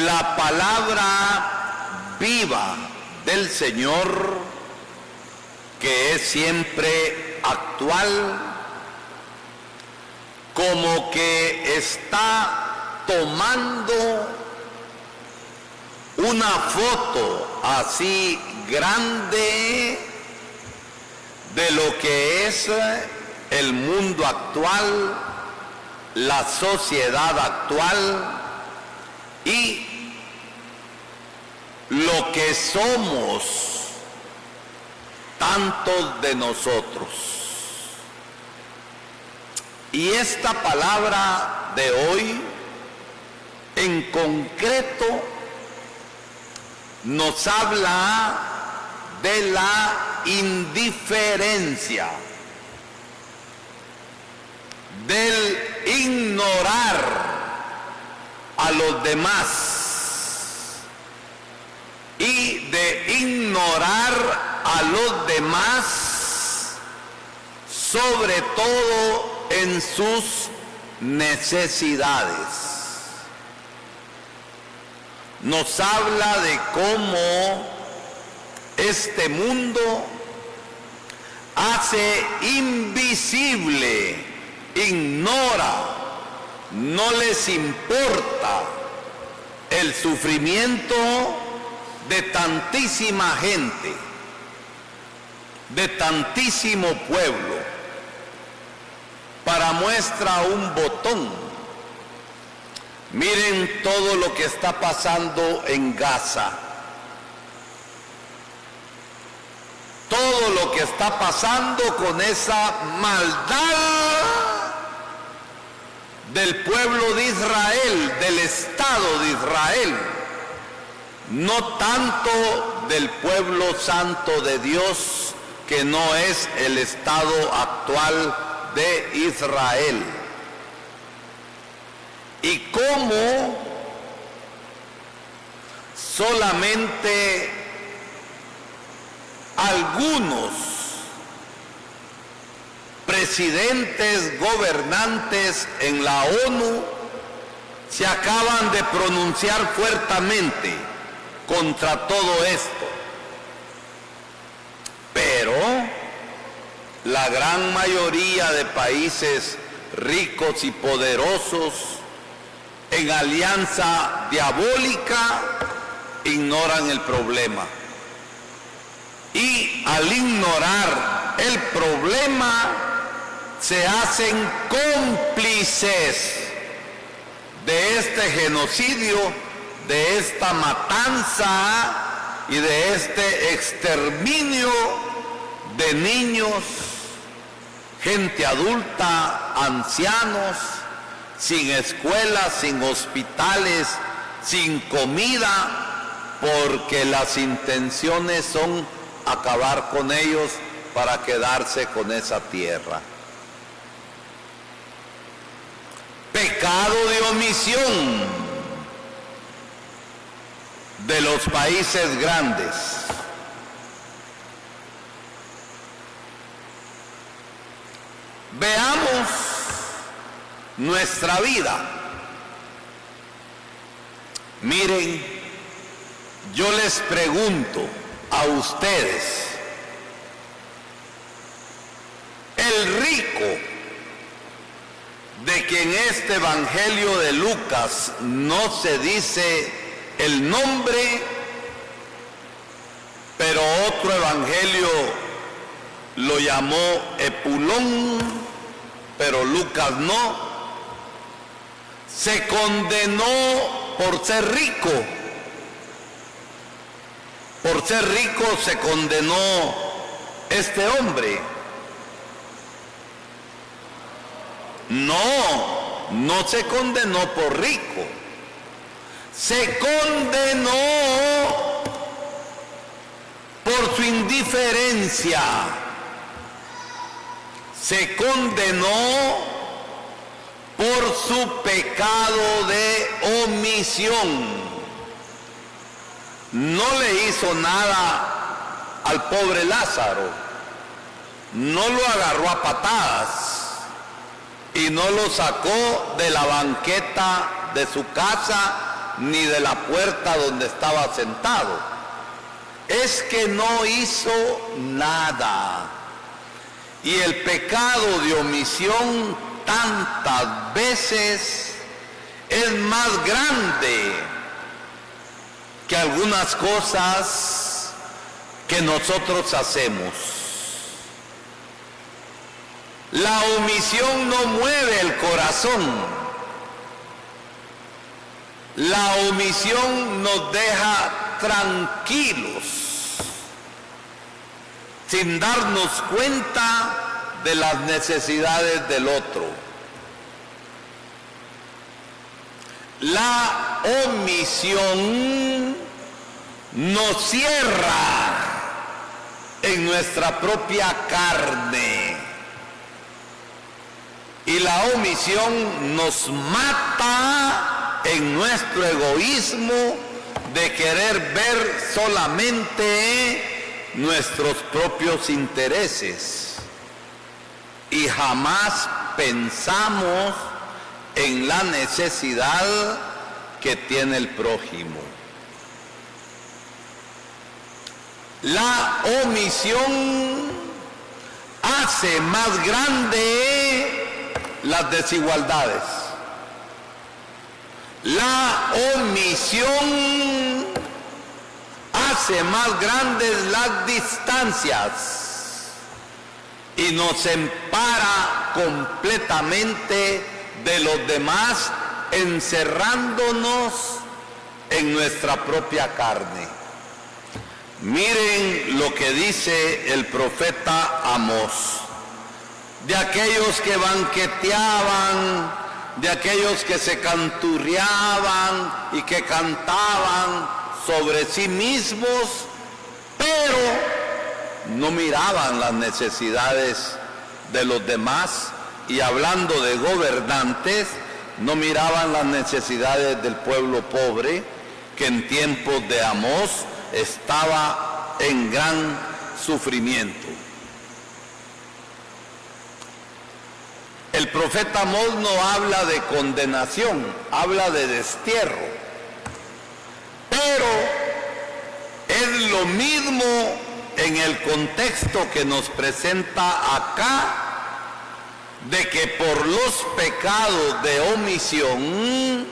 la palabra viva del Señor, que es siempre actual, como que está tomando una foto así grande de lo que es el mundo actual, la sociedad actual y lo que somos tantos de nosotros. Y esta palabra de hoy en concreto nos habla de la indiferencia, del ignorar a los demás y de ignorar a los demás, sobre todo en sus necesidades. Nos habla de cómo este mundo hace invisible, ignora, no les importa el sufrimiento de tantísima gente, de tantísimo pueblo. Para muestra un botón, miren todo lo que está pasando en Gaza, todo lo que está pasando con esa maldad del pueblo de Israel, del Estado de Israel, no tanto del pueblo santo de Dios, que no es el estado actual de Israel. Y cómo solamente algunos presidentes, gobernantes en la ONU se acaban de pronunciar fuertemente contra todo esto. Pero la gran mayoría de países ricos y poderosos en alianza diabólica ignoran el problema. Y al ignorar el problema se hacen cómplices de este genocidio, de esta matanza y de este exterminio de niños, gente adulta, ancianos, sin escuelas, sin hospitales, sin comida, porque las intenciones son acabar con ellos para quedarse con esa tierra. Pecado de omisión de los países grandes. Veamos nuestra vida. Miren, yo les pregunto a ustedes, el rico de que en este evangelio de Lucas no se dice el nombre, pero otro evangelio lo llamó Epulón, pero Lucas no, se condenó por ser rico. Por ser rico se condenó este hombre. No, no se condenó por rico. Se condenó por su indiferencia. Se condenó por su pecado de omisión. No le hizo nada al pobre Lázaro, no lo agarró a patadas y no lo sacó de la banqueta de su casa ni de la puerta donde estaba sentado. Es que no hizo nada. Y el pecado de omisión tantas veces es más grande que algunas cosas que nosotros hacemos. La omisión no mueve el corazón. La omisión nos deja tranquilos, sin darnos cuenta de las necesidades del otro. La omisión nos cierra en nuestra propia carne. Y la omisión nos mata en nuestro egoísmo de querer ver solamente nuestros propios intereses. Y jamás pensamos en la necesidad que tiene el prójimo. La omisión hace más grande las desigualdades. La omisión hace más grandes las distancias y nos separa completamente de los demás, encerrándonos en nuestra propia carne. Miren lo que dice el profeta Amós: de aquellos que banqueteaban, de aquellos que se canturreaban y que cantaban sobre sí mismos, pero no miraban las necesidades de los demás, y hablando de gobernantes, no miraban las necesidades del pueblo pobre, que en tiempos de Amós estaba en gran sufrimiento. El profeta Amós no habla de condenación, habla de destierro. Pero es lo mismo en el contexto que nos presenta acá, de que por los pecados de omisión,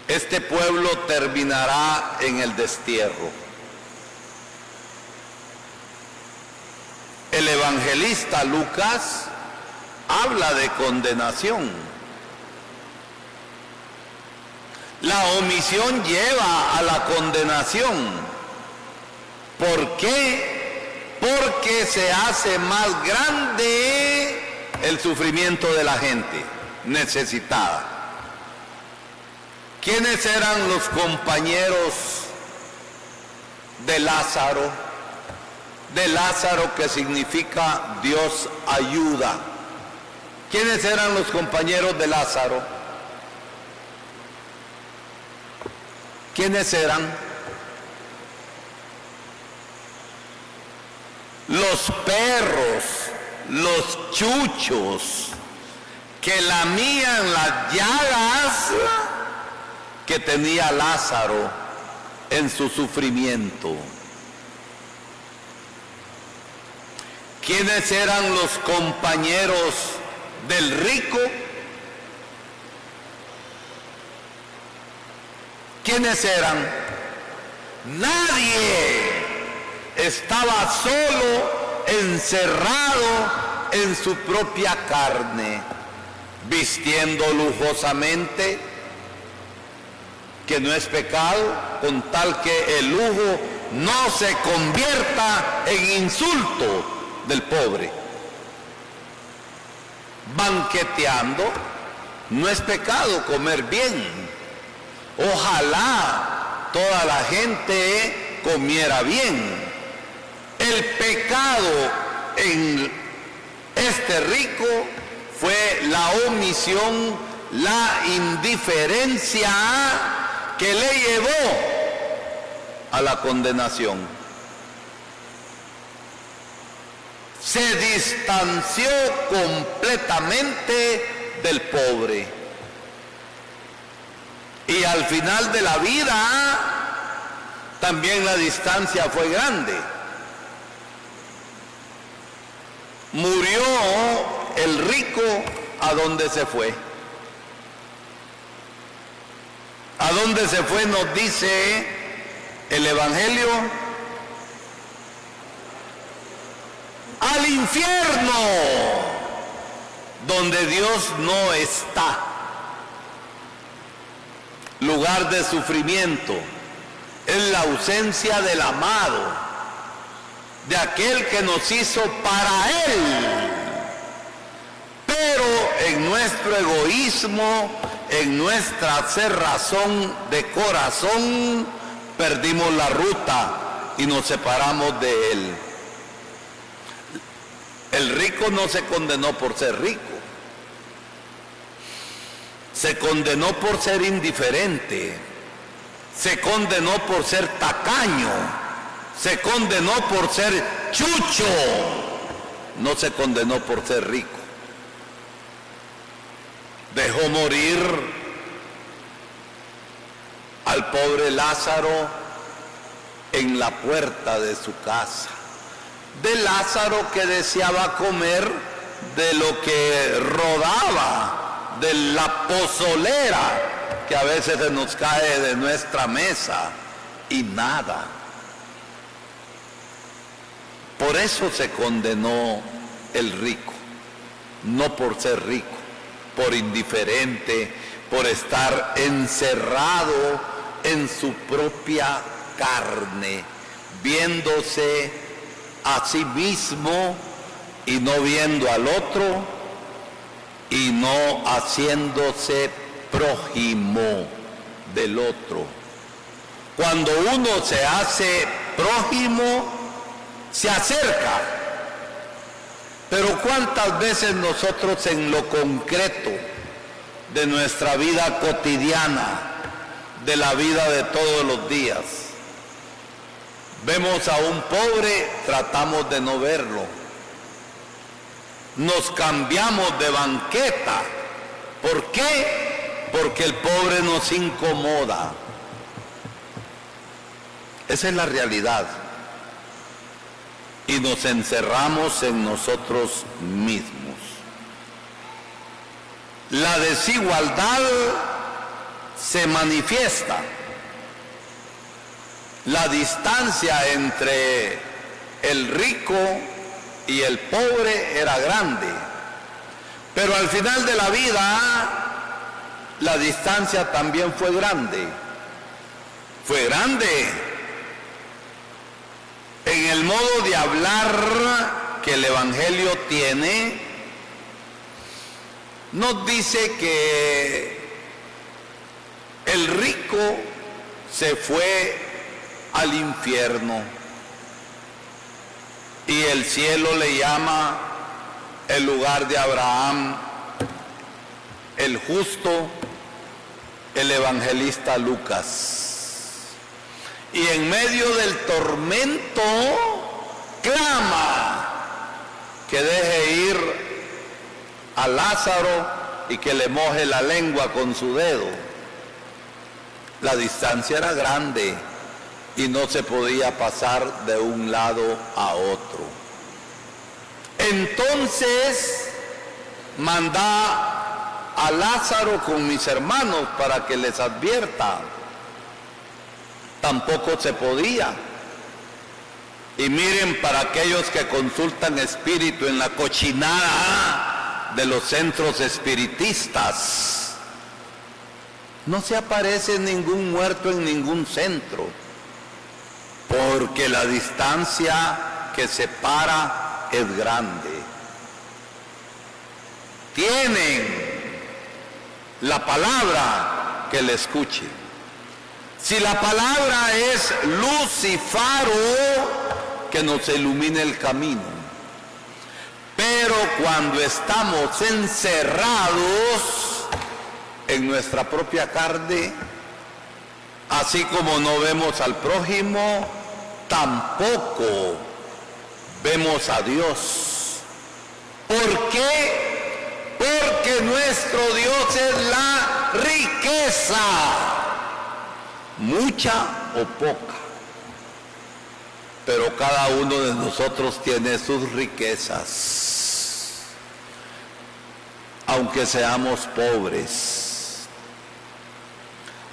este pueblo terminará en el destierro. El evangelista Lucas habla de condenación. La omisión lleva a la condenación. ¿Por qué? Porque se hace más grande el sufrimiento de la gente necesitada. ¿Quiénes eran los compañeros de Lázaro? De Lázaro, que significa Dios ayuda. ¿Quiénes eran los compañeros de Lázaro? ¿Quiénes eran? Los perros, los chuchos, que lamían las llagas que tenía Lázaro en su sufrimiento. ¿Quiénes eran los compañeros del rico? ¿Quiénes eran? Nadie. Estaba solo, encerrado en su propia carne, vistiendo lujosamente, que no es pecado, con tal que el lujo no se convierta en insulto del pobre. Banqueteando, no es pecado comer bien. Ojalá toda la gente comiera bien. El pecado en este rico fue la omisión, la indiferencia que le llevó a la condenación. Se distanció completamente del pobre. Y al final de la vida también la distancia fue grande. Murió el rico, ¿a dónde se fue? ¿A dónde se fue? Nos dice el Evangelio. Al infierno, donde Dios no está. Lugar de sufrimiento. Es la ausencia del amado, de aquel que nos hizo para Él. Pero en nuestro egoísmo, en nuestra cerrazón de corazón, perdimos la ruta y nos separamos de Él. El rico no se condenó por ser rico. Se condenó por ser indiferente. Se condenó por ser tacaño. Se condenó por ser chucho. No se condenó por ser rico. Dejó morir al pobre Lázaro en la puerta de su casa. De Lázaro que deseaba comer de lo que rodaba, de la pozolera que a veces se nos cae de nuestra mesa, y nada. Por eso se condenó el rico, no por ser rico, por indiferente, por estar encerrado en su propia carne, viéndose a sí mismo y no viendo al otro, y no haciéndose prójimo del otro. Cuando uno se hace prójimo, se acerca. Pero ¿cuántas veces nosotros en lo concreto de nuestra vida cotidiana, de la vida de todos los días, vemos a un pobre, tratamos de no verlo? Nos cambiamos de banqueta. ¿Por qué? Porque el pobre nos incomoda. Esa es la realidad. Y nos encerramos en nosotros mismos. La desigualdad se manifiesta. La distancia entre el rico y el pobre era grande, pero al final de la vida la distancia también fue grande. Fue grande en el modo de hablar que el Evangelio tiene. Nos dice que el rico se fue al infierno y el cielo le llama el lugar de Abraham. El justo, el evangelista Lucas. Y en medio del tormento clama que deje ir a Lázaro y que le moje la lengua con su dedo. La distancia era grande y no se podía pasar de un lado a otro. Entonces manda a Lázaro con mis hermanos para que les advierta. Tampoco se podía. Y miren, para aquellos que consultan espíritu en la cochinada de los centros espiritistas, no se aparece ningún muerto en ningún centro, porque la distancia que separa es grande. Tienen la palabra que le escuche. Si la palabra es luz y faro que nos ilumine el camino. Pero cuando estamos encerrados en nuestra propia carne, así como no vemos al prójimo, tampoco vemos a Dios. ¿Por qué? Porque nuestro Dios es la riqueza. mucha o poca, pero cada uno de nosotros tiene sus riquezas, aunque seamos pobres,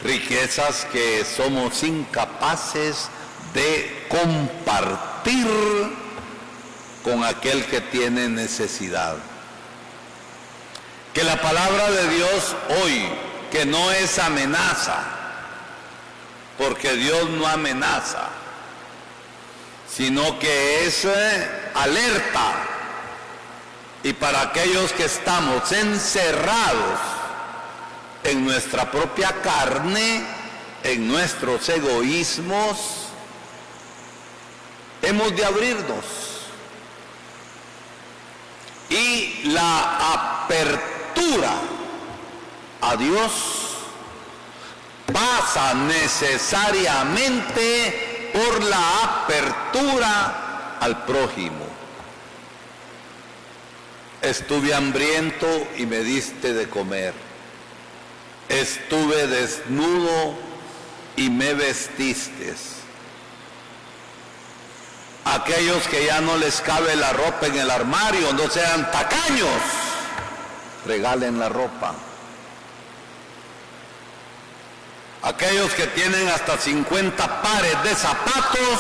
riquezas que somos incapaces de compartir con aquel que tiene necesidad. Que la palabra de Dios hoy, que no es amenaza, porque Dios no amenaza, sino que es alerta, y para aquellos que estamos encerrados en nuestra propia carne, en nuestros egoísmos, hemos de abrirnos. Y la apertura a Dios pasa necesariamente por la apertura al prójimo. Estuve hambriento y me diste de comer. Estuve desnudo y me vestiste. Aquellos que ya no les cabe la ropa en el armario, no sean tacaños, regalen la ropa. Aquellos que tienen hasta 50 pares de zapatos,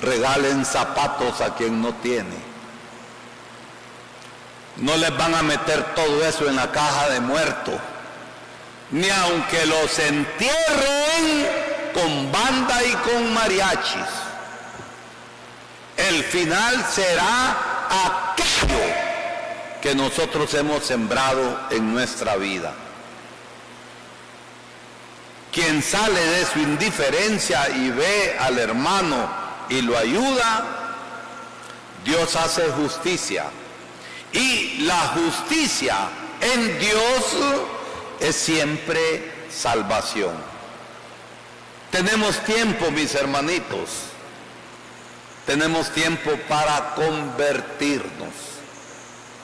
regalen zapatos a quien no tiene. No les van a meter todo eso en la caja de muerto, ni aunque los entierren con banda y con mariachis. El final será aquello que nosotros hemos sembrado en nuestra vida. Quien sale de su indiferencia y ve al hermano y lo ayuda, Dios hace justicia. Y la justicia en Dios es siempre salvación. Tenemos tiempo, mis hermanitos. Tenemos tiempo para convertirnos.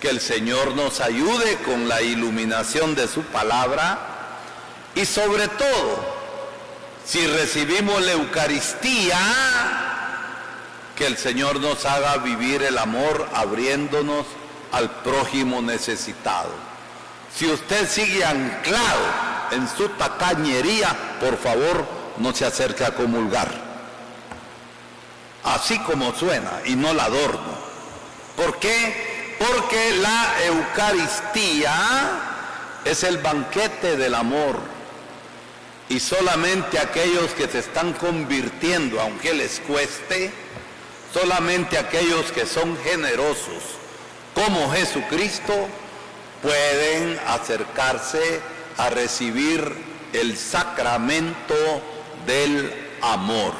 Que el Señor nos ayude con la iluminación de su palabra. Y sobre todo, si recibimos la Eucaristía, que el Señor nos haga vivir el amor abriéndonos al prójimo necesitado. Si usted sigue anclado en su tacañería, por favor, no se acerque a comulgar. Así como suena, y no la adorno. ¿Por qué? Porque la Eucaristía es el banquete del amor. Y solamente aquellos que se están convirtiendo, aunque les cueste, solamente aquellos que son generosos, como Jesucristo, pueden acercarse a recibir el sacramento del amor.